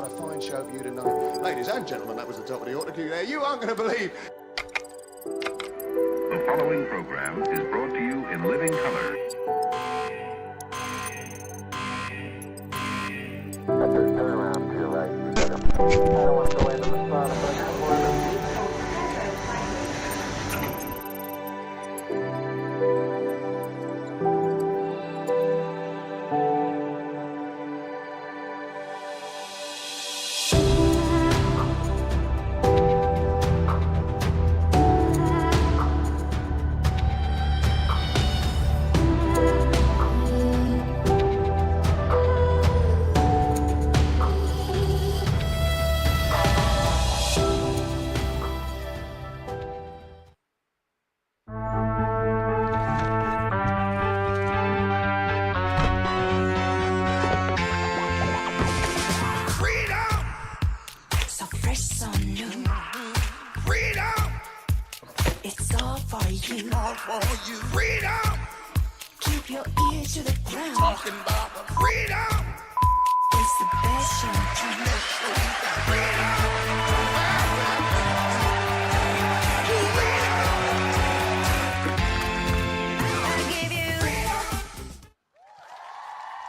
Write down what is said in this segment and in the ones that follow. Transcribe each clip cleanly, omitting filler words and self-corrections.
got a fine show for you tonight. Ladies and gentlemen, that was the top of the autocue there. You aren't going to believe. The following program is brought to you in living color. Turn around to your right. I don't want to go into the sun, but I just want to... Freedom! Keep your ears to the ground. Talking about freedom! It's the best show.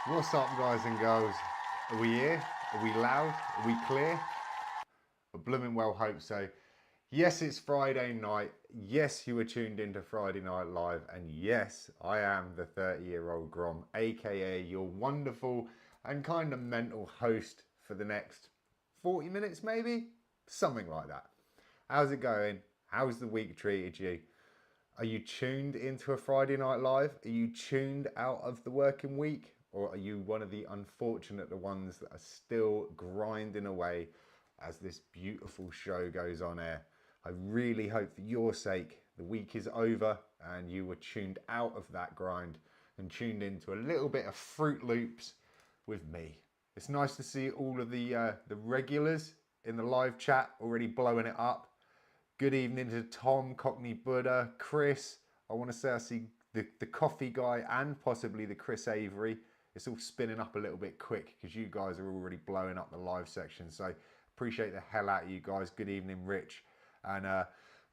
What's up, guys and girls? Are we here? Are we loud? Are we clear? I blooming well hope so. Yes, it's Friday night. Yes, you were tuned into Friday Night Live. And yes, I am the 30-year-old Grom, aka your wonderful and kind of mental host for the next 40 minutes, maybe? Something like that. How's it going? How's the week treated you? Are you tuned into a Friday Night Live? Are you tuned out of the working week? Or are you one of the unfortunate ones that are still grinding away as this beautiful show goes on air? I really hope for your sake the week is over and you were tuned out of that grind and tuned into a little bit of Fruit Loops with me. It's nice to see all of the regulars in the live chat already blowing it up. Good evening to Tom, Cockney Buddha, Chris. I want to say I see the coffee guy and possibly the Chris Avery. It's all spinning up a little bit quick because you guys are already blowing up the live section. So appreciate the hell out of you guys. Good evening, Rich. And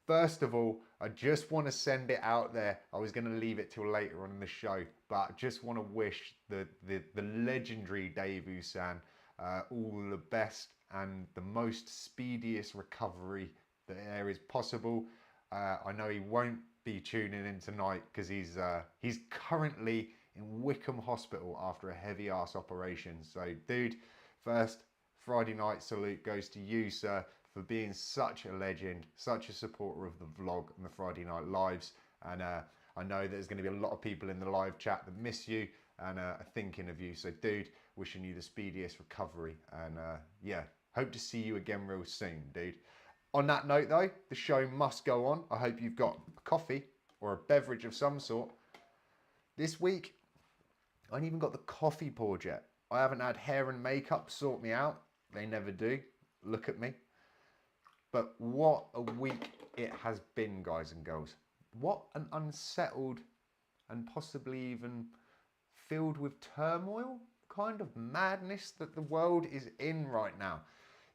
first of all, I just want to send it out there. I was going to leave it till later on in the show, but I just want to wish the legendary Dave Usan all the best and the most speediest recovery that there is possible. I know he won't be tuning in tonight because he's currently in Wickham Hospital after a heavy ass operation. So, dude, first Friday night salute goes to you, sir, for being such a legend, such a supporter of the vlog and the Friday Night Lives. And I know there's going to be a lot of people in the live chat that miss you and are thinking of you. So, dude, wishing you the speediest recovery. And yeah, hope to see you again real soon, dude. On that note, though, the show must go on. I hope you've got a coffee or a beverage of some sort. This week, I ain't even got the coffee poured yet. I haven't had hair and makeup sort me out. They never do. Look at me. But what a week it has been, guys and girls. What an unsettled and possibly even filled with turmoil kind of madness that the world is in right now.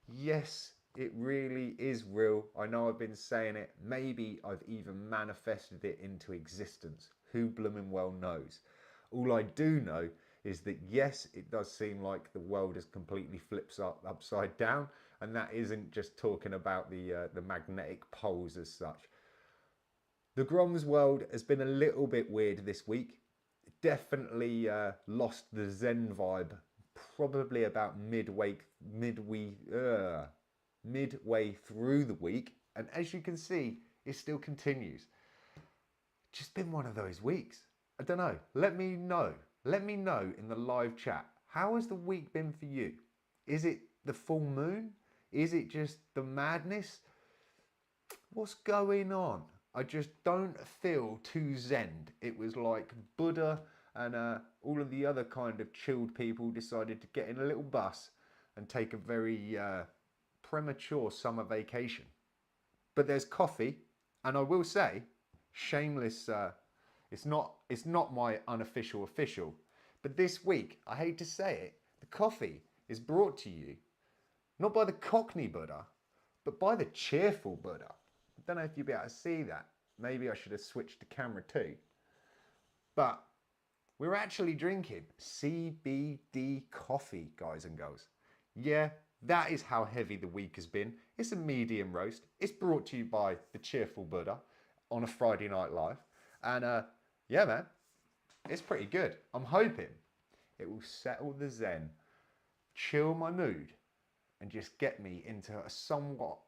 Yes, it really is real. I know I've been saying it. Maybe I've even manifested it into existence. Who blooming well knows? All I do know is that yes, it does seem like the world has completely flipped upside down, and that isn't just talking about the magnetic poles as such. The Grom's world has been a little bit weird this week. Definitely lost the Zen vibe probably about midway through the week, and as you can see, it still continues. Just been one of those weeks. I don't know. Let me know. Let me know in the live chat. How has the week been for you? Is it the full moon? Is it just the madness? What's going on? I just don't feel too zen. It was like Buddha and all of the other kind of chilled people decided to get in a little bus and take a very premature summer vacation. But there's coffee, and I will say, shameless, it's not my unofficial official, but this week, I hate to say it, the coffee is brought to you Not by the Cockney Buddha, but by the Cheerful Buddha. I don't know if you'll be able to see that. Maybe I should have switched the camera too. But we're actually drinking CBD coffee, guys and girls. Yeah, that is how heavy the week has been. It's a medium roast. It's brought to you by the Cheerful Buddha on a Friday Night Live. And yeah, man, it's pretty good. I'm hoping it will settle the zen, chill my mood, and just get me into a somewhat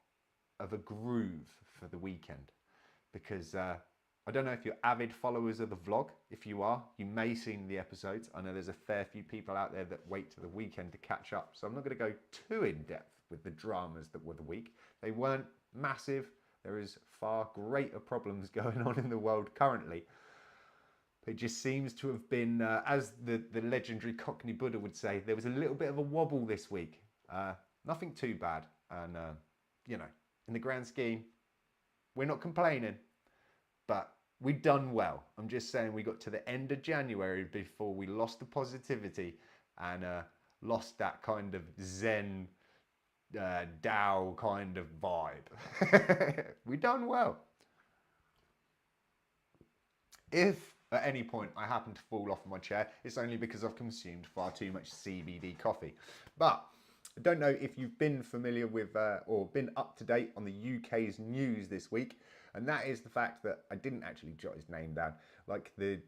of a groove for the weekend. Because I don't know if you're avid followers of the vlog. If you are, you may have seen the episodes. I know there's a fair few people out there that wait to the weekend to catch up. So I'm not going to go too in depth with the dramas that were the week. They weren't massive. There is far greater problems going on in the world currently. It just seems to have been, as the legendary Cockney Buddha would say, there was a little bit of a wobble this week. Nothing too bad. And, you know, in the grand scheme, we're not complaining, but we've done well. I'm just saying we got to the end of January before we lost the positivity and lost that kind of Zen, Tao kind of vibe. We done well. If at any point I happen to fall off my chair, it's only because I've consumed far too much CBD coffee. But I don't know if you've been familiar with or been up to date on the UK's news this week, and that is the fact that I didn't actually jot his name down, like the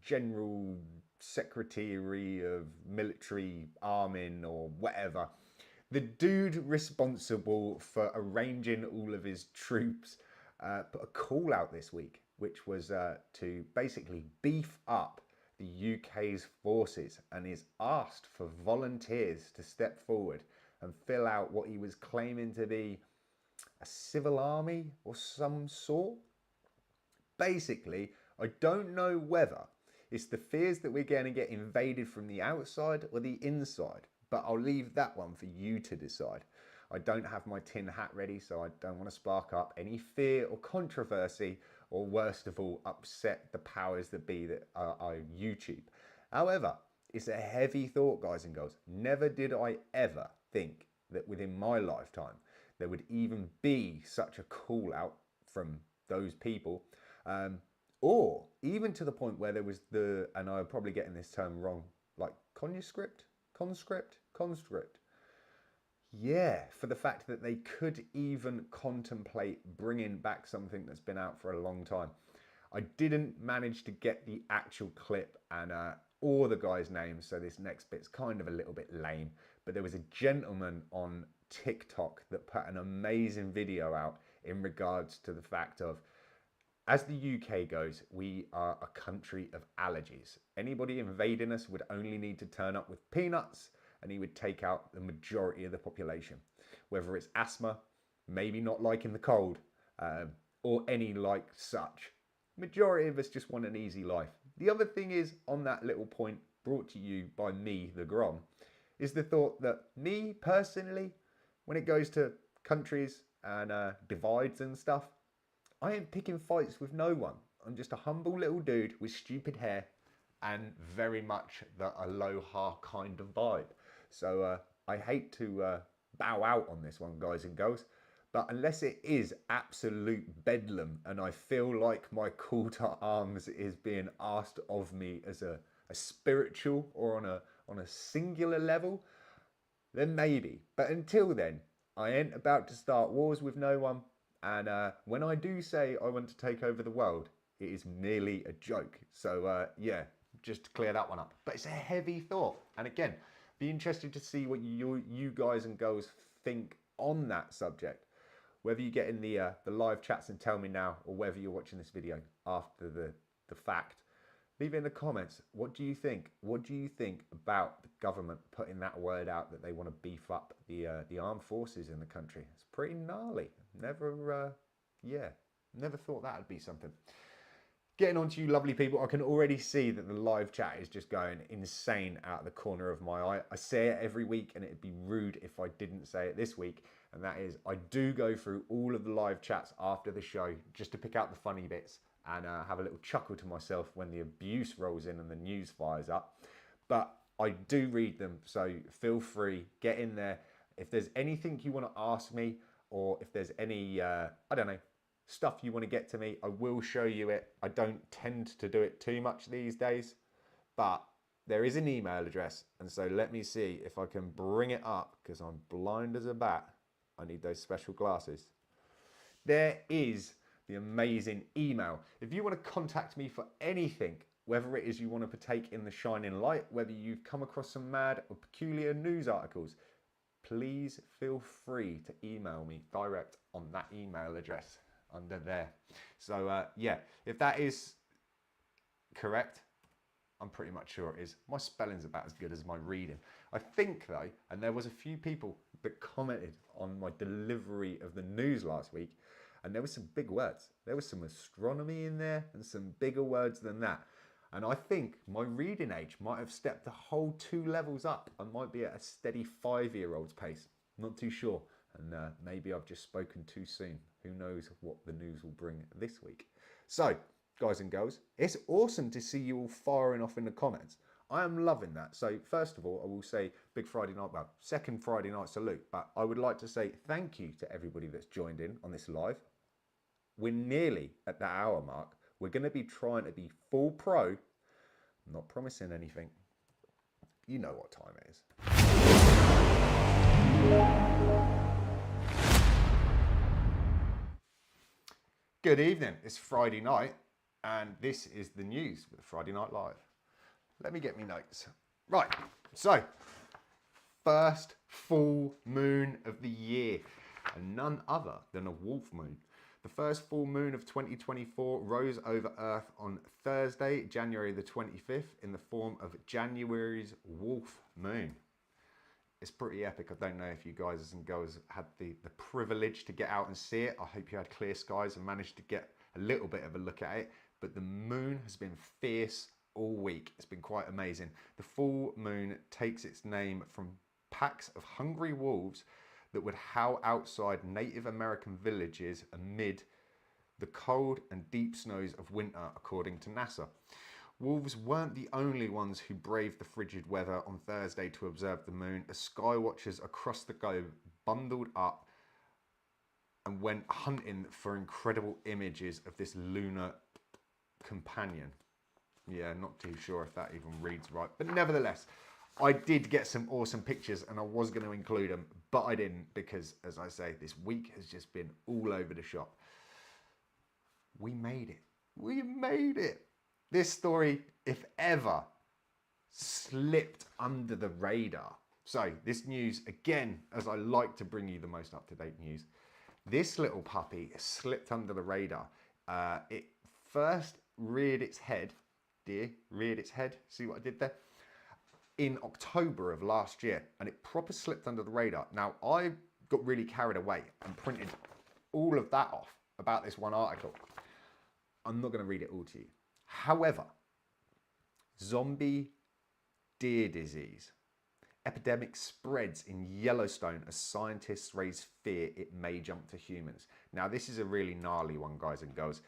General Secretary of Military Arming or whatever. The dude responsible for arranging all of his troops put a call out this week, which was to basically beef up the UK's forces, and is asked for volunteers to step forward and fill out what he was claiming to be a civil army or some sort. Basically, I don't know whether it's the fears that we're going to get invaded from the outside or the inside, but I'll leave that one for you to decide. I don't have my tin hat ready, so I don't want to spark up any fear or controversy, or worst of all, upset the powers that be that are YouTube. However, it's a heavy thought, guys and girls. Never did I ever think that within my lifetime there would even be such a call out from those people, or even to the point where there was and I'm probably getting this term wrong, like conscript. Yeah, for the fact that they could even contemplate bringing back something that's been out for a long time. I didn't manage to get the actual clip and or the guy's name, so this next bit's kind of a little bit lame. But there was a gentleman on TikTok that put an amazing video out in regards to the fact of, as the UK goes, we are a country of allergies. Anybody invading us would only need to turn up with peanuts, and he would take out the majority of the population. Whether it's asthma, maybe not liking the cold, or any like such. Majority of us just want an easy life. The other thing is, on that little point, brought to you by me, the Grom, is the thought that me, personally, when it goes to countries and divides and stuff, I ain't picking fights with no one. I'm just a humble little dude with stupid hair and very much the Aloha kind of vibe. So I hate to bow out on this one, guys and girls, but unless it is absolute bedlam and I feel like my call to arms is being asked of me as a spiritual or on a singular level, then maybe. But until then, I ain't about to start wars with no one. And when I do say I want to take over the world, it is merely a joke. So yeah, just to clear that one up. But it's a heavy thought. And again, be interested to see what you guys and girls think on that subject. Whether you get in the live chats and tell me now, or whether you're watching this video after the fact, leave it in the comments. What do you think? What do you think about the government putting that word out that they want to beef up the armed forces in the country? It's pretty gnarly. Never thought that would be something. Getting on to you lovely people, I can already see that the live chat is just going insane out of the corner of my eye. I say it every week, and it'd be rude if I didn't say it this week, and that is I do go through all of the live chats after the show just to pick out the funny bits and have a little chuckle to myself when the abuse rolls in and the news fires up. But I do read them, so feel free, get in there. If there's anything you want to ask me, or if there's any, I don't know, stuff you want to get to me, I will show you it. I don't tend to do it too much these days, but there is an email address. And so let me see if I can bring it up, because I'm blind as a bat. I need those special glasses. There is the amazing email. If you want to contact me for anything, whether it is you want to partake in the shining light, whether you've come across some mad or peculiar news articles, please feel free to email me direct on that email address under there. So yeah, if that is correct, I'm pretty much sure it is. My spelling's about as good as my reading. I think though, and there was a few people that commented on my delivery of the news last week, and there were some big words. There was some astronomy in there and some bigger words than that. And I think my reading age might have stepped a whole 2 levels up. I might be at a steady 5-year-old's pace. Not too sure. And maybe I've just spoken too soon. Who knows what the news will bring this week. So, guys and girls, it's awesome to see you all firing off in the comments. I am loving that. So first of all, I will say big Friday night, well, second Friday night salute. But I would like to say thank you to everybody that's joined in on this live. We're nearly at the hour mark. We're going to be trying to be full pro. I'm not promising anything. You know what time it is. Good evening. It's Friday night, and this is the news with Friday Night Live. Let me get me notes. Right, so first full moon of the year, and none other than a wolf moon. The first full moon of 2024 rose over Earth on Thursday, January the 25th, in the form of January's wolf moon. It's pretty epic. I don't know if you guys and girls had the privilege to get out and see it. I hope you had clear skies and managed to get a little bit of a look at it. But the moon has been fierce all week. It's been quite amazing. The full moon takes its name from packs of hungry wolves that would howl outside Native American villages amid the cold and deep snows of winter, according to NASA. Wolves weren't the only ones who braved the frigid weather on Thursday to observe the moon, as sky watchers across the globe bundled up and went hunting for incredible images of this lunar companion. Yeah, not too sure if that even reads right, but nevertheless, I did get some awesome pictures and I was going to include them, but I didn't because, as I say, this week has just been all over the shop. We made it. We made it. This story, if ever, slipped under the radar. So this news, again, as I like to bring you the most up-to-date news, this little puppy slipped under the radar. It first reared its head, see what I did there? In October of last year, and it proper slipped under the radar. Now, I got really carried away and printed all of that off about this one article. I'm not going to read it all to you. However, zombie deer disease. Epidemic spreads in Yellowstone as scientists raise fear it may jump to humans. Now, this is a really gnarly one, guys and girls.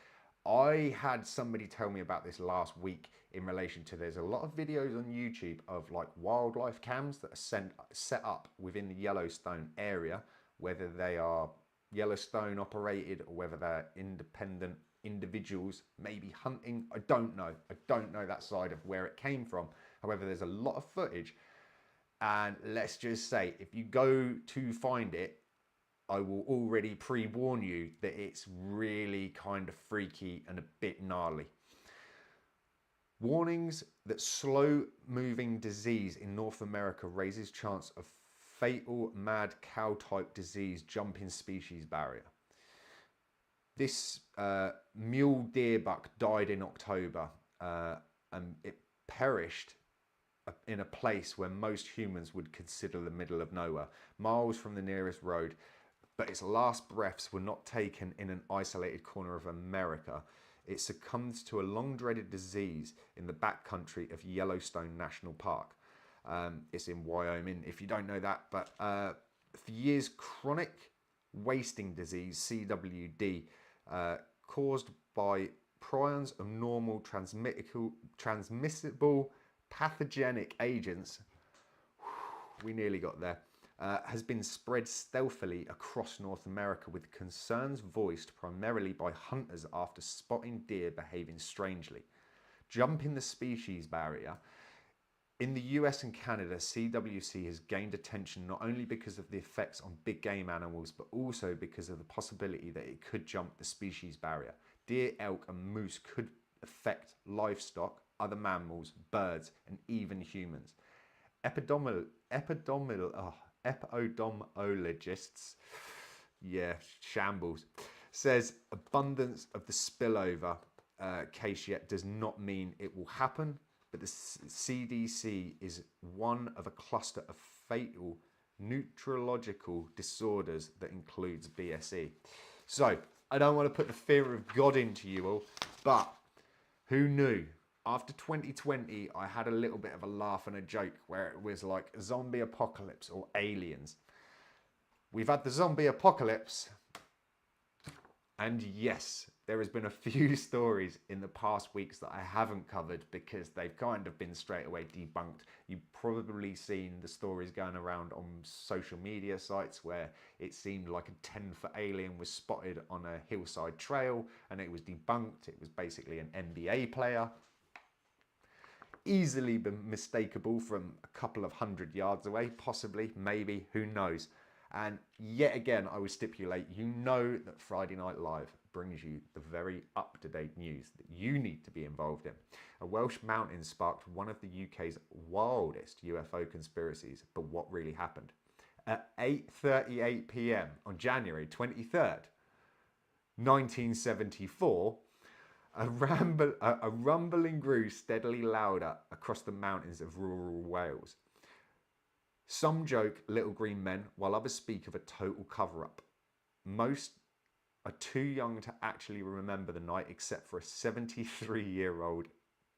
I had somebody tell me about this last week in relation to, there's a lot of videos on YouTube of like wildlife cams that are set up within the Yellowstone area, whether they are Yellowstone operated or whether they're independent individuals, maybe hunting. I don't know. I don't know that side of where it came from. However, there's a lot of footage. And let's just say, if you go to find it, I will already pre-warn you that it's really kind of freaky and a bit gnarly. Warnings that slow-moving disease in North America raises chance of fatal mad cow-type disease jumping species barrier. This mule deer buck died in October and it perished in a place where most humans would consider the middle of nowhere, miles from the nearest road. But its last breaths were not taken in an isolated corner of America. It succumbed to a long-dreaded disease in the backcountry of Yellowstone National Park. It's in Wyoming, if you don't know that. But for years, chronic wasting disease, CWD, caused by prions of normal transmissible pathogenic agents, we nearly got there, has been spread stealthily across North America, with concerns voiced primarily by hunters after spotting deer behaving strangely. Jumping the species barrier. In the US and Canada, CWC has gained attention not only because of the effects on big game animals, but also because of the possibility that it could jump the species barrier. Deer, elk, and moose could affect livestock, other mammals, birds, and even humans. Epidemiologists, shambles, says abundance of the spillover case yet does not mean it will happen, but the CDC is one of a cluster of fatal neurological disorders that includes BSE. So, I don't want to put the fear of God into you all, but who knew? After 2020, I had a little bit of a laugh and a joke where it was like a zombie apocalypse or aliens. We've had the zombie apocalypse, and yes, there has been a few stories in the past weeks that I haven't covered because they've kind of been straight away debunked. You've probably seen the stories going around on social media sites where it seemed like a 10-foot alien was spotted on a hillside trail and it was debunked. It was basically an NBA player. Easily been mistakable from a couple of 100 yards away, possibly, maybe, who knows. And yet again, I would stipulate, you know that Friday Night Live brings you the very up-to-date news that you need to be involved in. A Welsh mountain sparked one of the UK's wildest UFO conspiracies, but what really happened? At 8:38 p.m. on January 23rd, 1974, a rumbling grew steadily louder across the mountains of rural Wales. Some joke little green men, while others speak of a total cover-up. Most are too young to actually remember the night, except for a 73-year-old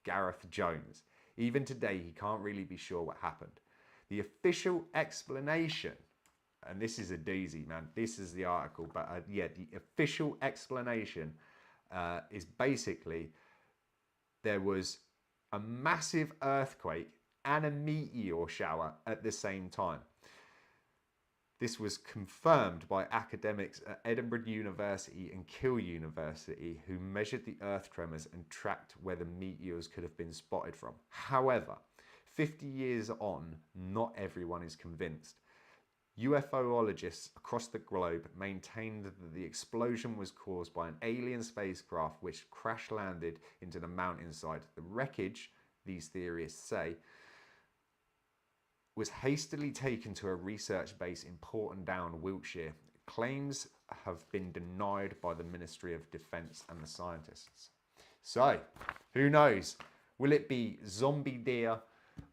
Gareth Jones. Even today, he can't really be sure what happened. The official explanation, and this is a doozy, man, this is the article, but the official explanation is basically there was a massive earthquake and a meteor shower at the same time. This was confirmed by academics at Edinburgh University and Keele University, who measured the earth tremors and tracked where the meteors could have been spotted from. However, 50 years on, not everyone is convinced. UFOologists across the globe maintained that the explosion was caused by an alien spacecraft which crash-landed into the mountainside. The wreckage, these theorists say, was hastily taken to a research base in Porton Down, Wiltshire. Claims have been denied by the Ministry of Defence and the scientists. So, who knows? Will it be zombie deer?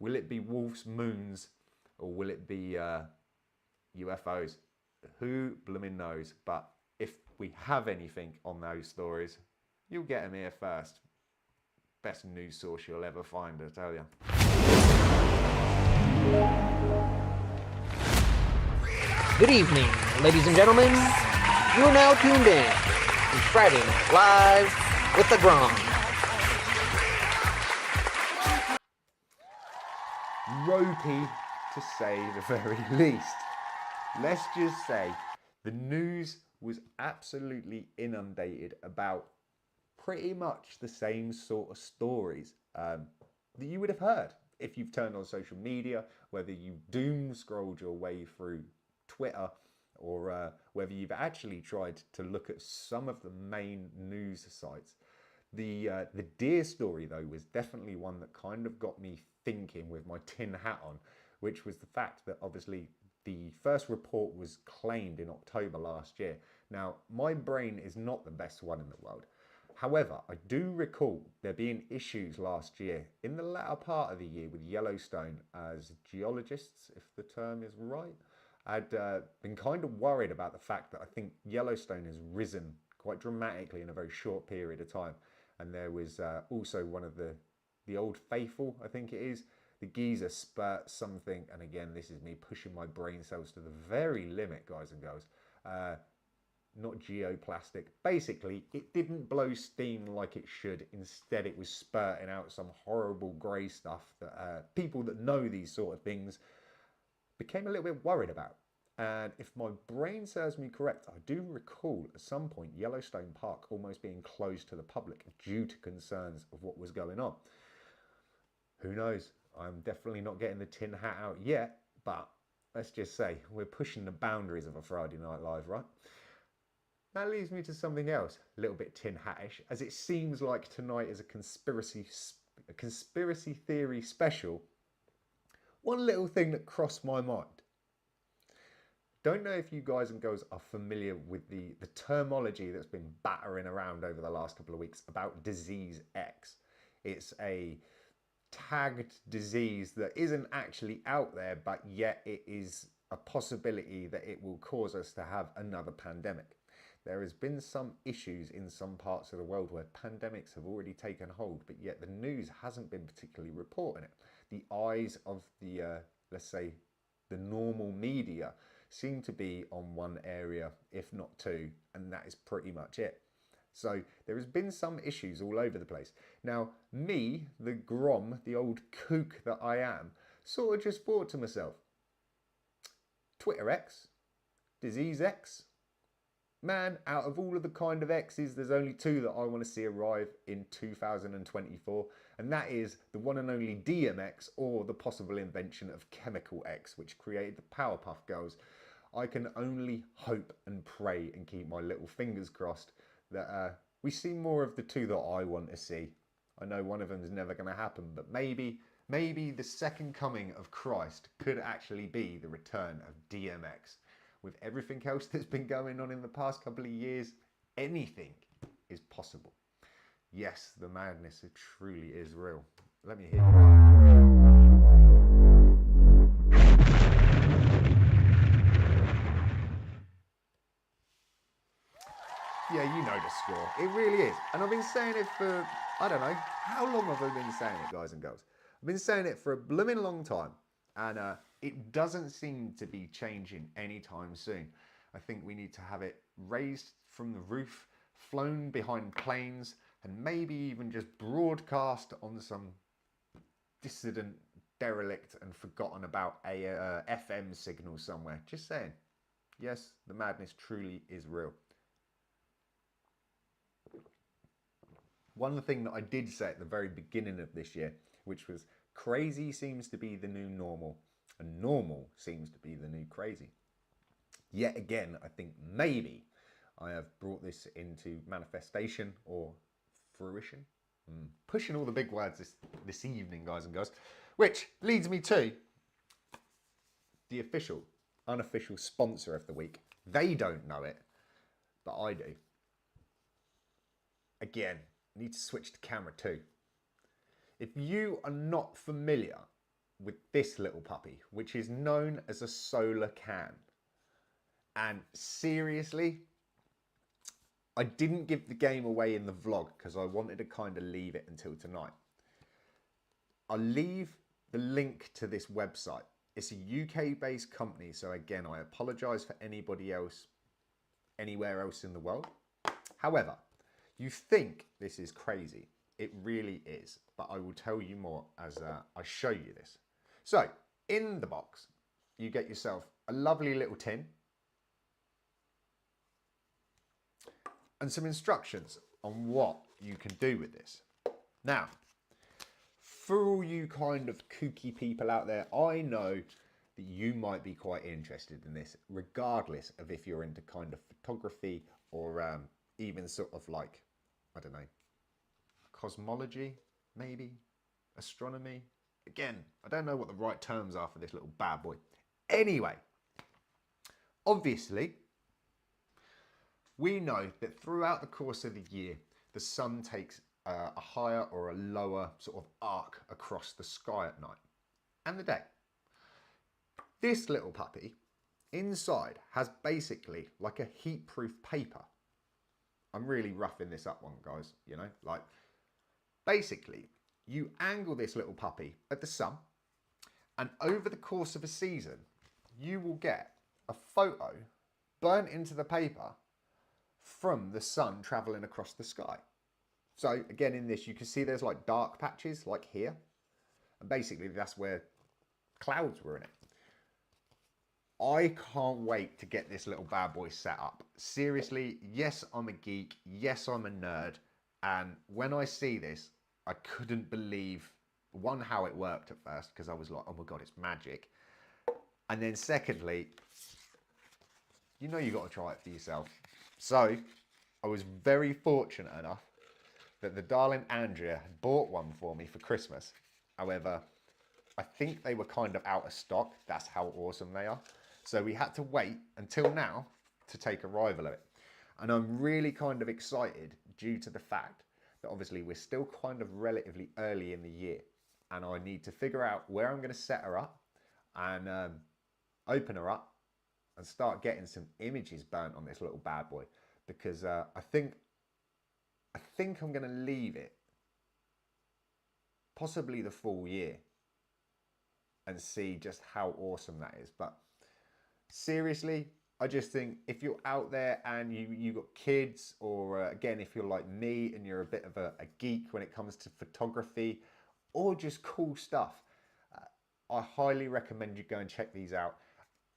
Will it be wolves, moons? Or will it be UFOs? Who blooming knows? But if we have anything on those stories, you'll get them here first. Best news source you'll ever find, I tell you. Good evening, ladies and gentlemen. You are now tuned in to Friday Night Live with the Grom. Ropey, to say the very least. Let's just say the news was absolutely inundated about pretty much the same sort of stories that you would have heard if you've turned on social media, whether you doom scrolled your way through Twitter, or whether you've actually tried to look at some of the main news sites. The deer story, though, was definitely one that kind of got me thinking with my tin hat on, which was the fact that obviously the first report was claimed in October last year. Now, my brain is not the best one in the world. However, I do recall there being issues last year in the latter part of the year with Yellowstone, as geologists, if the term is right, had been kind of worried about the fact that I think Yellowstone has risen quite dramatically in a very short period of time. And there was also one of the old faithful, I think it is, the geezer spurt something, and again, this is me pushing my brain cells to the very limit, guys and girls. Not geoplastic. Basically, it didn't blow steam like it should. Instead, it was spurting out some horrible grey stuff that people that know these sort of things became a little bit worried about. And if my brain serves me correct, I do recall at some point Yellowstone Park almost being closed to the public due to concerns of what was going on. Who knows? I'm definitely not getting the tin hat out yet, but let's just say we're pushing the boundaries of a Friday Night Live, right? That leads me to something else, a little bit tin hattish, as it seems like tonight is a conspiracy theory special. One little thing that crossed my mind. Don't know if you guys and girls are familiar with the terminology that's been battering around over the last couple of weeks about disease X. It's a tagged disease that isn't actually out there, but yet it is a possibility that it will cause us to have another pandemic. There has been some issues in some parts of the world where pandemics have already taken hold, but yet the news hasn't been particularly reporting it. The eyes of the, let's say, the normal media seem to be on one area, if not two, and that is pretty much it. So there has been some issues all over the place. Now, me, the Grom, the old kook that I am, sort of just thought to myself, Twitter X, Disease X, man, out of all of the kind of X's, there's only two that I want to see arrive in 2024, and that is the one and only DMX, or the possible invention of Chemical X, which created the Powerpuff Girls. I can only hope and pray and keep my little fingers crossed that we see more of the two that I want to see. I know one of them is never going to happen, but maybe the second coming of Christ could actually be the return of DMX. With everything else that's been going on in the past couple of years, anything is possible. Yes, the madness, it truly is real. Let me hear you. Yeah, you know the score. It really is. And I've been saying it for, I don't know, how long have I been saying it, guys and girls? I've been saying it for a blooming long time. And it doesn't seem to be changing anytime soon. I think we need to have it raised from the roof, flown behind planes, and maybe even just broadcast on some dissident, derelict, and forgotten about a FM signal somewhere. Just saying. Yes, the madness truly is real. One thing that I did say at the very beginning of this year, which was crazy seems to be the new normal, and normal seems to be the new crazy. Yet again, I think maybe I have brought this into manifestation or fruition. Pushing all the big words this evening, guys and girls, which leads me to the official, unofficial sponsor of the week. They don't know it, but I do. Again, need to switch to camera too. If you are not familiar with this little puppy, which is known as a Solarcan, and seriously, I didn't give the game away in the vlog because I wanted to kind of leave it until tonight. I'll leave the link to this website. It's a UK-based company, so again, I apologise for anybody else, anywhere else in the world. However, you think this is crazy. It really is, but I will tell you more as I show you this. So, in the box, you get yourself a lovely little tin and some instructions on what you can do with this. Now, for all you kind of kooky people out there, I know that you might be quite interested in this, regardless of if you're into kind of photography or even sort of like, I don't know, cosmology, maybe, astronomy. Again, I don't know what the right terms are for this little bad boy. Anyway, obviously, we know that throughout the course of the year, the sun takes a higher or a lower sort of arc across the sky at night and the day. This little puppy inside has basically like a heat-proof paper. I'm really roughing this up one, guys, you know, like basically you angle this little puppy at the sun, and over the course of a season, you will get a photo burnt into the paper from the sun traveling across the sky. So again, in this, you can see there's like dark patches like here. And basically that's where clouds were in it. I can't wait to get this little bad boy set up. Seriously, yes, I'm a geek. Yes, I'm a nerd. And when I see this, I couldn't believe, one, how it worked at first, because I was like, oh my God, it's magic. And then secondly, you know you got to try it for yourself. So I was very fortunate enough that the darling Andrea had bought one for me for Christmas. However, I think they were kind of out of stock. That's how awesome they are. So we had to wait until now to take arrival of it. And I'm really kind of excited due to the fact that obviously we're still kind of relatively early in the year. And I need to figure out where I'm going to set her up and open her up and start getting some images burnt on this little bad boy. Because I think I'm going to leave it possibly the full year and see just how awesome that is. But seriously, I just think if you're out there and you got kids, or again, if you're like me and you're a bit of a geek when it comes to photography or just cool stuff, I highly recommend you go and check these out.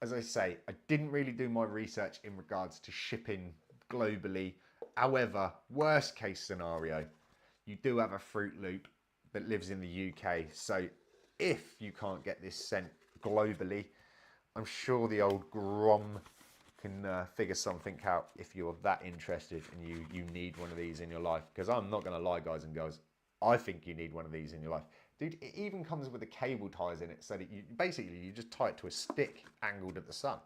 As I say, I didn't really do my research in regards to shipping globally. However, worst case scenario, you do have a Fruit Loop that lives in the UK. So if you can't get this sent globally, I'm sure the old Grom can figure something out if you're that interested and you need one of these in your life. Because I'm not going to lie, guys and girls, I think you need one of these in your life. Dude, it even comes with the cable ties in it, so that you just tie it to a stick angled at the sun.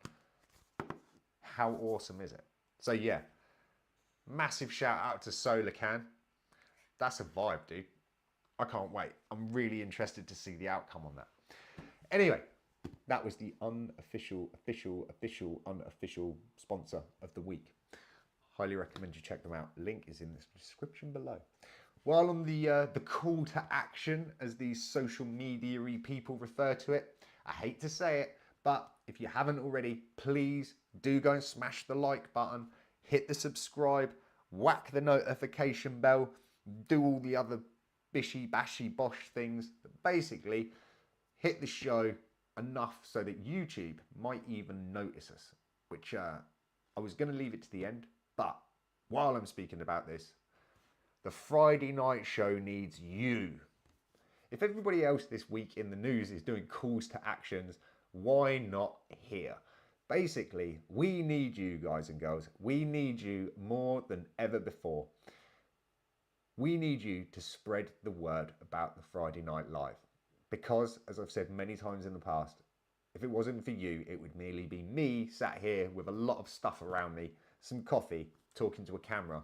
How awesome is it? So yeah, massive shout out to Solarcan. That's a vibe, dude. I can't wait. I'm really interested to see the outcome on that. Anyway, that was the unofficial sponsor of the week. Highly recommend you check them out. Link is in the description below. While on the call to action, as these social media-y people refer to it, I hate to say it, but if you haven't already, please do go and smash the like button, hit the subscribe, whack the notification bell, do all the other bishy bashy bosh things. Basically, hit the show enough so that YouTube might even notice us, which I was going to leave it to the end, but while I'm speaking about this, the Friday night show needs you. If everybody else this week in the news is doing calls to actions, why not here? Basically, we need you, guys and girls. We need you more than ever before. We need you to spread the word about the Friday Night Live. Because, as I've said many times in the past, if it wasn't for you, it would merely be me sat here with a lot of stuff around me, some coffee, talking to a camera,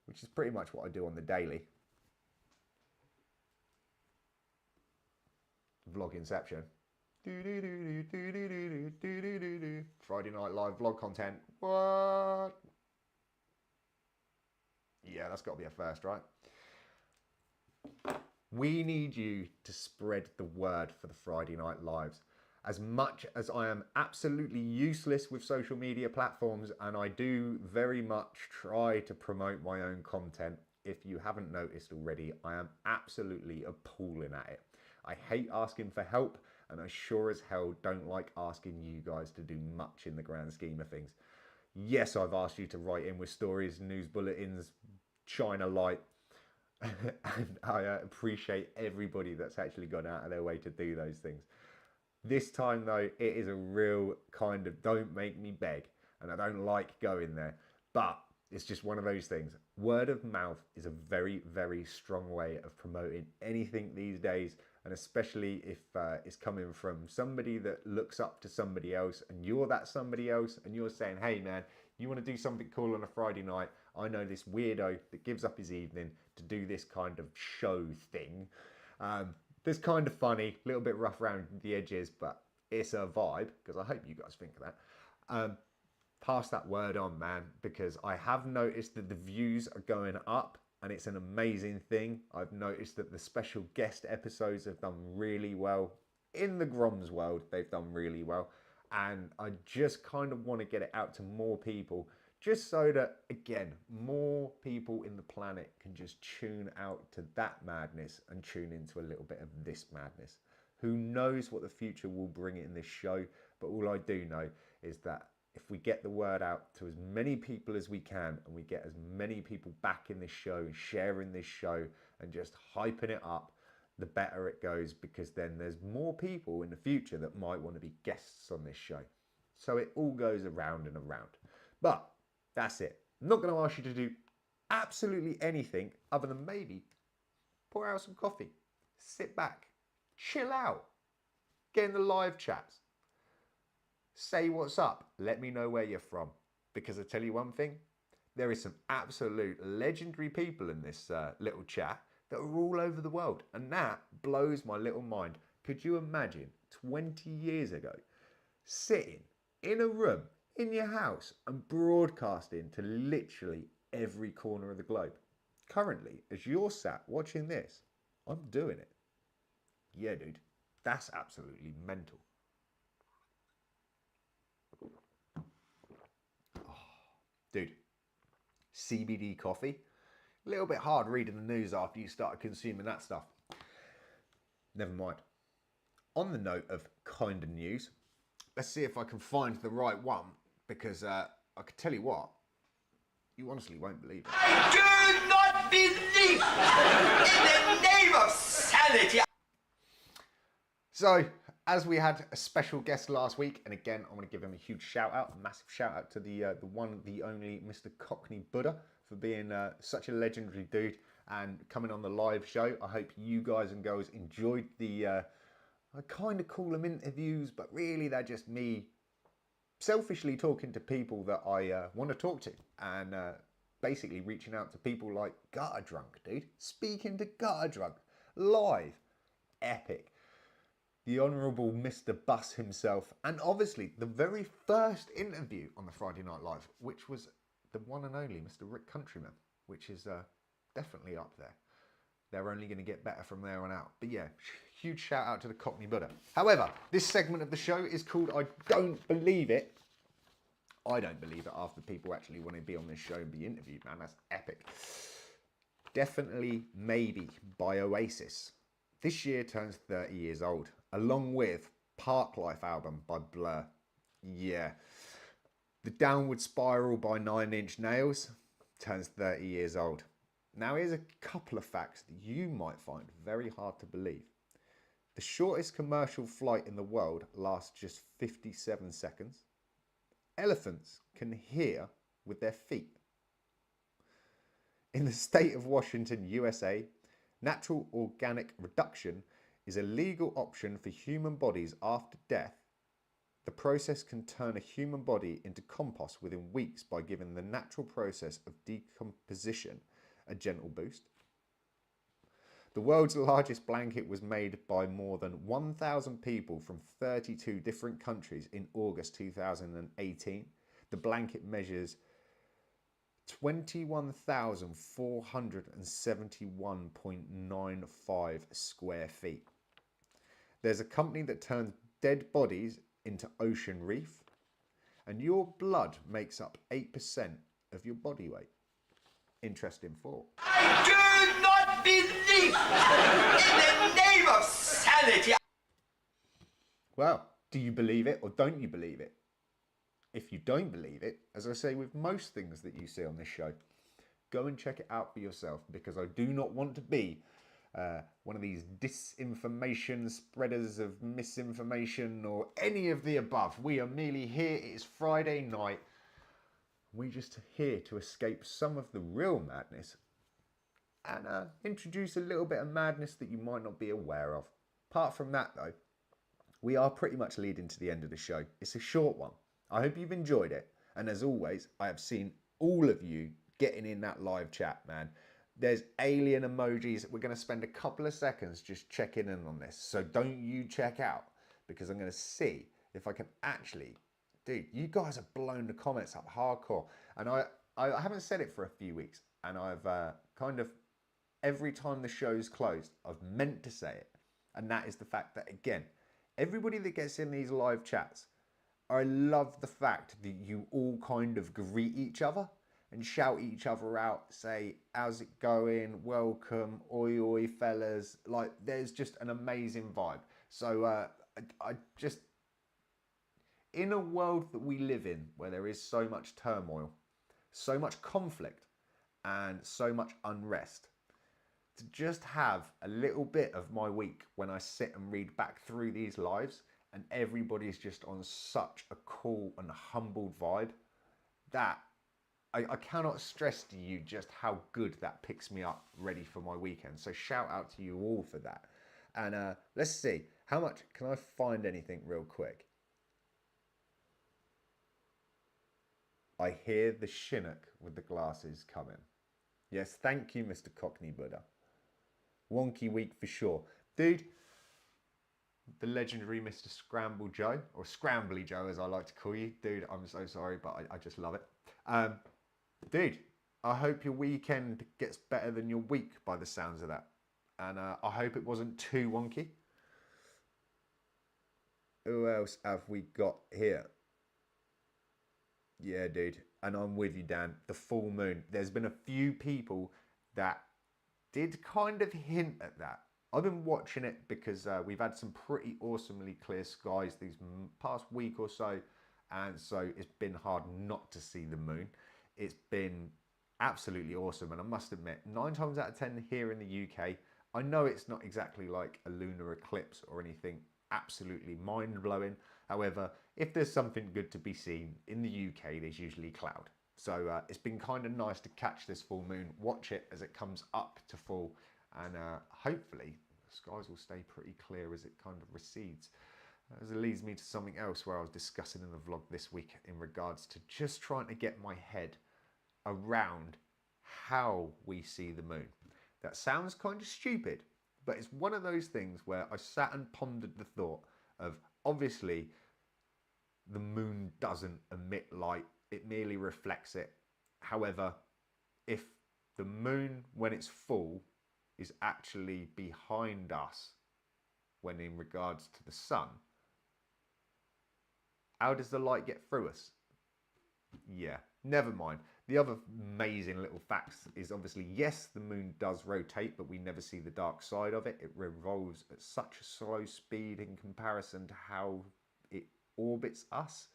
which is pretty much what I do on the daily. Vlog Inception. Friday Night Live vlog content. What? Yeah, that's got to be a first, right? We need you to spread the word for the Friday Night Lives. As much as I am absolutely useless with social media platforms, and I do very much try to promote my own content, if you haven't noticed already, I am absolutely appalling at it. I hate asking for help, and I sure as hell don't like asking you guys to do much in the grand scheme of things. Yes, I've asked you to write in with stories, news bulletins, shine a light, and I appreciate everybody that's actually gone out of their way to do those things. This time though, it is a real kind of don't make me beg, and I don't like going there, but it's just one of those things. Word of mouth is a very, very strong way of promoting anything these days, and especially if it's coming from somebody that looks up to somebody else, and you're that somebody else, and you're saying, hey man, you want to do something cool on a Friday night? I know this weirdo that gives up his evening to do this kind of show thing. That's kind of funny, a little bit rough around the edges, but it's a vibe, because I hope you guys think of that. Pass that word on, man, because I have noticed that the views are going up, and it's an amazing thing. I've noticed that the special guest episodes have done really well. In the Grom's world, they've done really well. And I just kind of want to get it out to more people, just so that, again, more people in the planet can just tune out to that madness and tune into a little bit of this madness. Who knows what the future will bring in this show? But all I do know is that if we get the word out to as many people as we can, and we get as many people back in this show, sharing this show and just hyping it up, the better it goes, because then there's more people in the future that might want to be guests on this show. So it all goes around and around. But that's it. I'm not going to ask you to do absolutely anything other than maybe pour out some coffee, sit back, chill out, get in the live chats, say what's up, let me know where you're from. Because I tell you one thing, there is some absolute legendary people in this little chat that are all over the world, and that blows my little mind. Could you imagine 20 years ago sitting in a room in your house and broadcasting to literally every corner of the globe? Currently, as you're sat watching this, I'm doing it. Yeah, dude, that's absolutely mental. Dude, CBD coffee. A little bit hard reading the news after you started consuming that stuff. Never mind. On the note of kind of news, let's see if I can find the right one, because I can tell you what, you honestly won't believe it. I do not believe in the name of sanity. So, as we had a special guest last week, and again, I want to give him a huge shout out, a massive shout out to the one, the only Mr. Cockney Buddha for being such a legendary dude and coming on the live show. I hope you guys and girls enjoyed the, I kind of call them interviews, but really they're just me selfishly talking to people that I want to talk to, and basically reaching out to people like Gutter Drunk, dude. Speaking to Gutter Drunk, live, epic. The Honourable Mr. Bus himself, and obviously the very first interview on the Friday Night Live, which was the one and only Mr. Rick Countryman, which is definitely up there. They're only going to get better from there on out. But yeah, huge shout out to the Cockney Buddha. However, this segment of the show is called I Don't Believe It. I don't believe it after people actually want to be on this show and be interviewed, man. That's epic. Definitely Maybe by Oasis. This year turns 30 years old, along with Park Life album by Blur. Yeah. The Downward Spiral by 9 Inch Nails turns 30 years old. Now here's a couple of facts that you might find very hard to believe. The shortest commercial flight in the world lasts just 57 seconds. Elephants can hear with their feet. In the state of Washington, USA, natural organic reduction is a legal option for human bodies after death. The process can turn a human body into compost within weeks by giving the natural process of decomposition a gentle boost. The world's largest blanket was made by more than 1,000 people from 32 different countries in August 2018. The blanket measures 21,471.95 square feet. There's a company that turns dead bodies into ocean reef, and your blood makes up 8% of your body weight. Interesting thought. I do not believe in the name of sanity. Well, do you believe it or don't you believe it? If you don't believe it, as I say with most things that you see on this show, go and check it out for yourself, because I do not want to be one of these disinformation spreaders of misinformation or any of the above. We are merely here. It is Friday night. We're just here to escape some of the real madness and introduce a little bit of madness that you might not be aware of. Apart from that, though, we are pretty much leading to the end of the show. It's a short one. I hope you've enjoyed it. And as always, I have seen all of you getting in that live chat, man. There's alien emojis. We're going to spend a couple of seconds just checking in on this. So don't you check out, because I'm going to see if I can actually... Dude, you guys have blown the comments up hardcore. And I haven't said it for a few weeks. And I've kind of, every time the show's closed, I've meant to say it. And that is the fact that, again, everybody that gets in these live chats, I love the fact that you all kind of greet each other and shout each other out, say, how's it going? Welcome, oi oi fellas. Like, there's just an amazing vibe. So I just, in a world that we live in where there is so much turmoil, so much conflict, and so much unrest, to just have a little bit of my week when I sit and read back through these lives and everybody's just on such a cool and humbled vibe, that I cannot stress to you just how good that picks me up ready for my weekend. So shout out to you all for that. And let's see, how much can I find anything real quick? I hear the Chinook with the glasses coming. Yes, thank you, Mr. Cockney Buddha. Wonky week for sure. Dude, the legendary Mr. Scramble Joe, or Scrambly Joe as I like to call you. Dude, I'm so sorry, but I just love it. Dude, I hope your weekend gets better than your week by the sounds of that. And I hope it wasn't too wonky. Who else have we got here? Yeah, dude. And I'm with you, Dan. The full moon. There's been a few people that did kind of hint at that. I've been watching it because we've had some pretty awesomely clear skies these past week or so. And so it's been hard not to see the moon. It's been absolutely awesome. And I must admit, 9 times out of 10 here in the UK, I know it's not exactly like a lunar eclipse or anything absolutely mind-blowing. However, if there's something good to be seen in the UK, there's usually cloud. So it's been kind of nice to catch this full moon, watch it as it comes up to full, and hopefully the skies will stay pretty clear as it kind of recedes. As it leads me to something else where I was discussing in the vlog this week in regards to just trying to get my head around how we see the moon. That sounds kind of stupid, but it's one of those things where I sat and pondered the thought of, obviously, the moon doesn't emit light, it merely reflects it. However, if the moon, when it's full, is actually behind us, when in regards to the sun, how does the light get through us? Yeah, never mind. The other amazing little facts is obviously, yes, the moon does rotate, but we never see the dark side of it. It revolves at such a slow speed in comparison to how it orbits us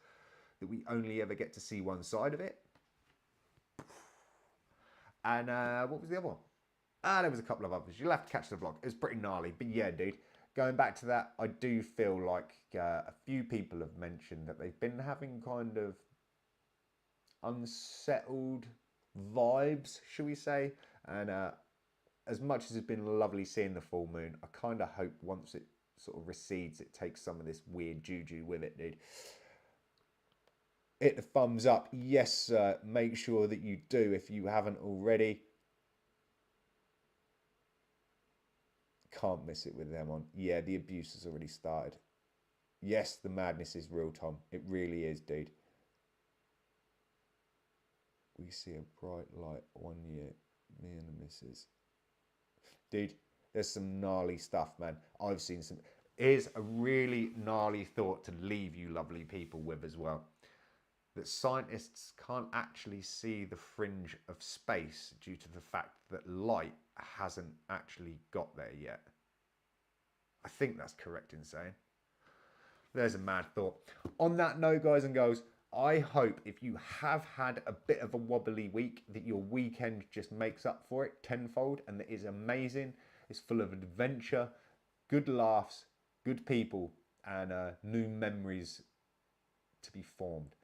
that we only ever get to see one side of it. And what was the other one? There was a couple of others. You'll have to catch the vlog. It was pretty gnarly. But yeah, dude, going back to that, I do feel like a few people have mentioned that they've been having kind of unsettled vibes, shall we say. And as much as it's been lovely seeing the full moon, I kind of hope once it sort of recedes, it takes some of this weird juju with it, dude. Hit the thumbs up. Yes, make sure that you do if you haven't already. Can't miss it with them on. Yeah, the abuse has already started. Yes, the madness is real, Tom. It really is, dude. We see a bright light 1 year. Me and the missus. Dude, there's some gnarly stuff, man. I've seen some. Here's a really gnarly thought to leave you lovely people with as well. That scientists can't actually see the fringe of space due to the fact that light hasn't actually got there yet. I think that's correct in saying. There's a mad thought. On that note, guys and girls, I hope if you have had a bit of a wobbly week, that your weekend just makes up for it tenfold, and that is amazing. It's full of adventure, good laughs, good people, and new memories to be formed.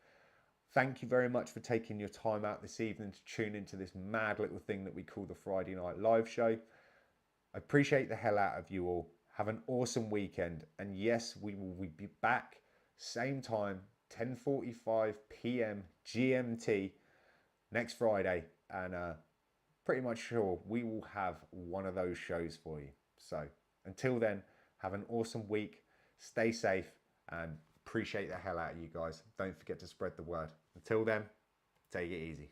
Thank you very much for taking your time out this evening to tune into this mad little thing that we call the Friday Night Live Show. I appreciate the hell out of you all. Have an awesome weekend. And yes, we will be back same time, 10:45 p.m. GMT next Friday. And pretty much sure we will have one of those shows for you. So until then, have an awesome week. Stay safe and appreciate the hell out of you guys. Don't forget to spread the word. Until then, take it easy.